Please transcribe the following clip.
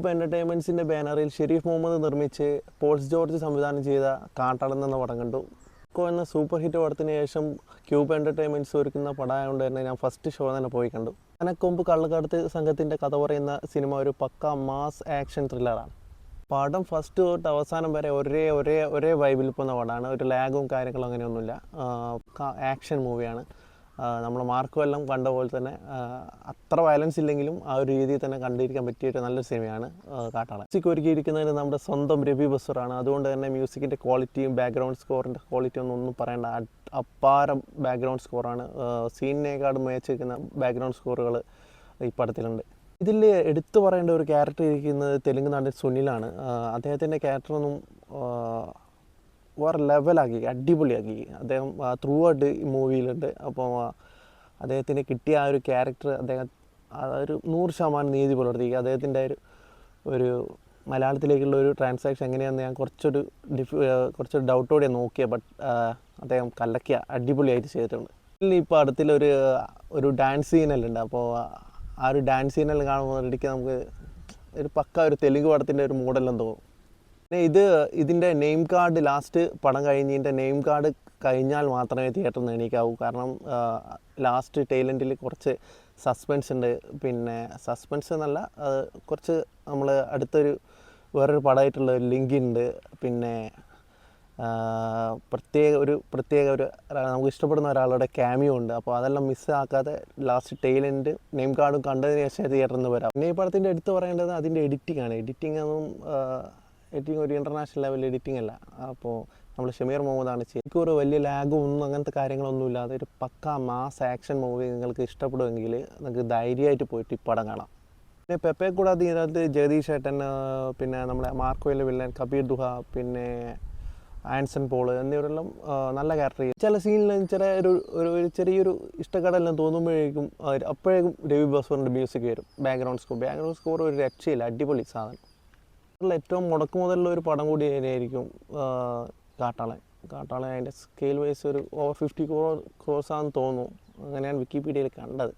ഇപ്പോൾ എൻ്റർടൈൻമെൻറ്റ്സിൻ്റെ ബാനറിൽ ഷെരീഫ് മുഹമ്മദ് നിർമ്മിച്ച് പോൾസ് ജോർജ് സംവിധാനം ചെയ്ത കാട്ടാളൻ എന്ന പടം കണ്ടു. ഇപ്പോൾ എന്ന സൂപ്പർ ഹിറ്റ് പടത്തിന് ശേഷം ക്യൂബ് എൻ്റർടൈൻമെൻറ്റ്സ് ഒരുക്കുന്ന പടമായതുകൊണ്ട് തന്നെ ഞാൻ ഫസ്റ്റ് ഷോ തന്നെ പോയി കണ്ടു. ആനക്കൊമ്പ് കള്ളക്കടത്ത് സംഘത്തിൻ്റെ കഥ പറയുന്ന സിനിമ ഒരു പക്ക മാസ് ആക്ഷൻ ത്രില്ലറാണ്. പടം ഫസ്റ്റ് തൊട്ട് അവസാനം വരെ ഒരേ വൈബിൽ പോകുന്ന പടമാണ്. ഒരു ലാഗും കാര്യങ്ങളും അങ്ങനെയൊന്നുമില്ല. ആക്ഷൻ മൂവിയാണ്. നമ്മൾ മാർക്ക് എല്ലാം കണ്ട പോലെ തന്നെ അത്ര വയലൻസ് ഇല്ലെങ്കിലും ആ ഒരു രീതിയിൽ തന്നെ കണ്ടിരിക്കാൻ പറ്റിയൊരു നല്ലൊരു സിനിമയാണ് കാട്ടാളൻ. മ്യൂസിക് ഒരുക്കിയിരിക്കുന്നതിന് നമ്മുടെ സ്വന്തം രവി ബസൂറാണ്. അതുകൊണ്ട് തന്നെ മ്യൂസിക്കിൻ്റെ ക്വാളിറ്റിയും ബാക്ക്ഗ്രൗണ്ട് സ്കോറിൻ്റെ ക്വാളിറ്റി ഒന്നും പറയേണ്ട അപ്പാരം ബാക്ക്ഗ്രൗണ്ട് സ്കോറാണ്. സീനിനേക്കാളും മികച്ചിരിക്കുന്ന ബാക്ക്ഗ്രൗണ്ട് സ്കോറുകൾ ഈ പടത്തിലുണ്ട്. ഇതിൽ എടുത്തു പറയേണ്ട ഒരു ക്യാരക്ടർ ഇരിക്കുന്നത് തെലുങ്ക് നടൻ സുനിലാണ്. അദ്ദേഹത്തിൻ്റെ ക്യാരക്ടറൊന്നും വേറെ ലെവലാക്കി, അടിപൊളിയാക്കി. അദ്ദേഹം ത്രൂ ഔട്ട് ഈ മൂവിയിലുണ്ട്. അപ്പോൾ അദ്ദേഹത്തിന് കിട്ടിയ ആ ഒരു ക്യാരക്ടർ അദ്ദേഹം ഒരു 100% നീതി പുലർത്തി. അദ്ദേഹത്തിൻ്റെ ഒരു മലയാളത്തിലേക്കുള്ള ഒരു ട്രാൻസാക്ഷൻ എങ്ങനെയാണെന്ന് ഞാൻ കുറച്ചൊരു ഡൗട്ടോടെ നോക്കിയത്. ബട്ട് അദ്ദേഹം കലക്കിയ അടിപൊളിയായിട്ട് ചെയ്തിട്ടുണ്ട്. ഇപ്പോൾ അടുത്തിലൊരു ഡാൻസ് സീനെല്ലാം. അപ്പോൾ ആ ഒരു ഡാൻസ് സീനെല്ലാം കാണുമ്പോൾ ഇടയ്ക്ക് നമുക്ക് ഒരു പക്ക ഒരു തെലുങ്ക് പടത്തിൻ്റെ ഒരു മോഡലെല്ലാം തോന്നും. പിന്നെ ഇതിൻ്റെ നെയിം കാർഡ് ലാസ്റ്റ് പടം കഴിഞ്ഞതിൻ്റെ നെയിം കാർഡ് കഴിഞ്ഞാൽ മാത്രമേ തിയേറ്ററിൽ നിന്ന് എണീക്കാവൂ. കാരണം ലാസ്റ്റ് ടൈലൻഡിൽ കുറച്ച് സസ്പെൻസ് ഉണ്ട്. പിന്നെ സസ്പെൻസ് എന്നല്ല, കുറച്ച് നമ്മൾ വേറൊരു പടമായിട്ടുള്ള ഒരു ലിങ്ക് ഉണ്ട്. പിന്നെ പ്രത്യേക ഒരു നമുക്ക് ഇഷ്ടപ്പെടുന്ന ഒരാളുടെ ക്യാമിയോ ഉണ്ട്. അപ്പോൾ അതെല്ലാം മിസ്സാക്കാതെ ലാസ്റ്റ് ടൈലൻഡ് നെയിം കാർഡും കണ്ടതിന് ശേഷം തിയേറ്ററിൽ നിന്ന് വരാം. പിന്നെ ഈ പടത്തിൻ്റെ എടുത്ത് പറയേണ്ടത് അതിൻ്റെ എഡിറ്റിംഗ് ആണ്. എഡിറ്റിംഗ് ഒരു ഇൻ്റർനാഷണൽ ലെവൽ എഡിറ്റിംഗ് അല്ല. അപ്പോൾ നമ്മൾ ഷമീർ മുഹമ്മദാണ് ചെയ്യുന്നത്. ഒരു വലിയ ലാഗും അങ്ങനത്തെ കാര്യങ്ങളൊന്നും ഇല്ലാതെ ഒരു പക്ക മാസ് ആക്ഷൻ മൂവി നിങ്ങൾക്ക് ഇഷ്ടപ്പെടുമെങ്കിൽ നിങ്ങൾക്ക് ധൈര്യമായിട്ട് പോയിട്ട് ഈ പടം കാണാം. പിന്നെ പെപ്പെ കൂടാതെ ഇതിനകത്ത് ജഗദീഷ് ഏട്ടൻ, പിന്നെ നമ്മുടെ മാർക്കോയിലെ വില്ലൻ കബീർ ദുഹ, പിന്നെ ആൻസൺ പോൾ എന്നിവരെല്ലാം നല്ല ക്യാരക്ടർ ചെയ്യും. ചില സീനിൽ ഒരു ചെറിയൊരു ഇഷ്ടക്കടെല്ലാം തോന്നുമ്പോഴേക്കും അപ്പോഴേക്കും രവി ബസൂറിൻ്റെ മ്യൂസിക് വരും. ബാക്ക്ഗ്രൗണ്ട് സ്കോർ ഒരു രക്ഷയില്ല, അടിപൊളി സാധനം. ഏറ്റവും മുടക്കുമുതലുള്ള ഒരു പടം കൂടി തന്നെയായിരിക്കും കാട്ടാളൻ. അതിൻ്റെ സ്കെയിൽ വൈസ് ഒരു over 50 crores ആണെന്ന് തോന്നുന്നു. അങ്ങനെയാണ് വിക്കിപീഡിയയിൽ കണ്ടത്.